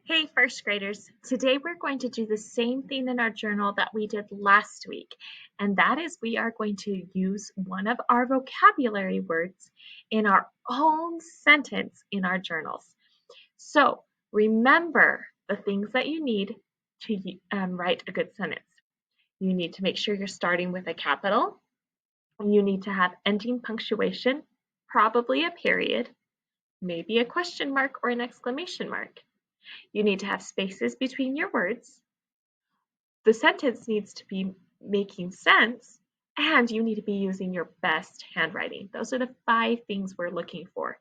Hey, first graders. Today we're going to do the same thing in our journal that we did last week, and that is we are going to use one of our vocabulary words in our own sentence in our journals. So remember the things that you need to write a good sentence. You need to make sure you're starting with a capital. You need to have ending punctuation, probably a period, maybe a question mark or an exclamation mark. You need to have spaces between your words. The sentence needs to be making sense, and you need to be using your best handwriting. Those are the 5 things we're looking for.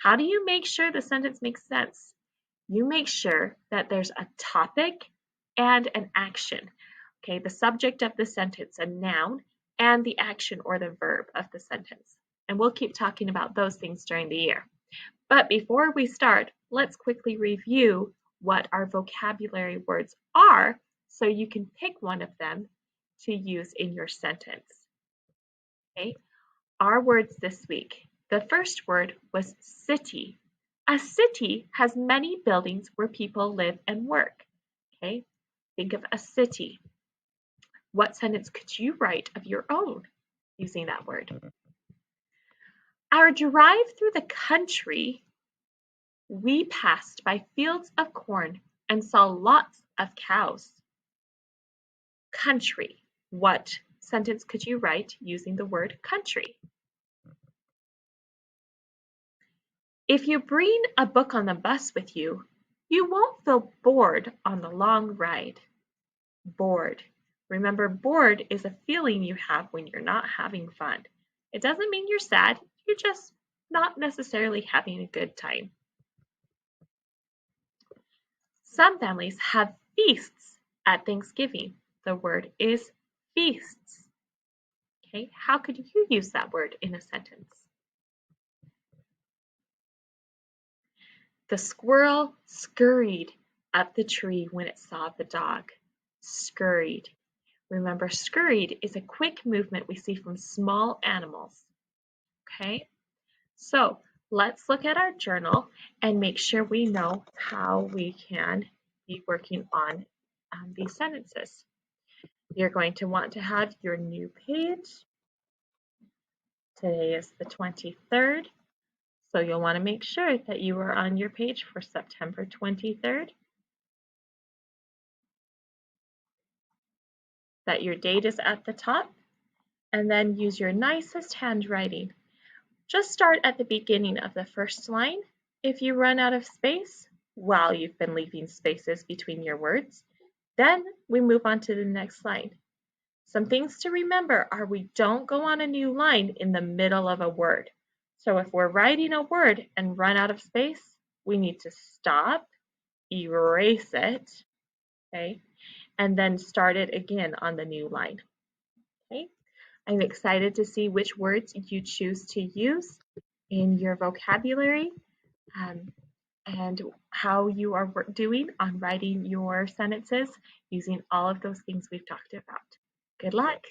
How do you make sure the sentence makes sense? You make sure that there's a topic and an action. Okay, the subject of the sentence, a noun, and the action or the verb of the sentence. And we'll keep talking about those things during the year. But before we start, let's quickly review what our vocabulary words are so you can pick one of them to use in your sentence. Okay, our words this week. The first word was city. A city has many buildings where people live and work. Okay, think of a city. What sentence could you write of your own using that word? Our drive through the country, we passed by fields of corn and saw lots of cows. Country. What sentence could you write using the word country? If you bring a book on the bus with you, you won't feel bored on the long ride. Bored. Remember, bored is a feeling you have when you're not having fun. It doesn't mean you're sad, you're just not necessarily having a good time. Some families have feasts at Thanksgiving. The word is feasts. Okay, how could you use that word in a sentence? The squirrel scurried up the tree when it saw the dog. Scurried. Remember, scurried is a quick movement we see from small animals. Okay, so let's look at our journal and make sure we know how we can be working on these sentences. You're going to want to have your new page. Today is the 23rd, so you'll want to make sure that you are on your page for September 23rd, that your date is at the top, and then use your nicest handwriting. Just start at the beginning of the first line. If you run out of space while you've been leaving spaces between your words, then we move on to the next line. Some things to remember are we don't go on a new line in the middle of a word. So if we're writing a word and run out of space, we need to stop, erase it, okay, and then start it again on the new line. Okay, I'm excited to see which words you choose to use in your vocabulary and how you are doing on writing your sentences using all of those things we've talked about. Good luck!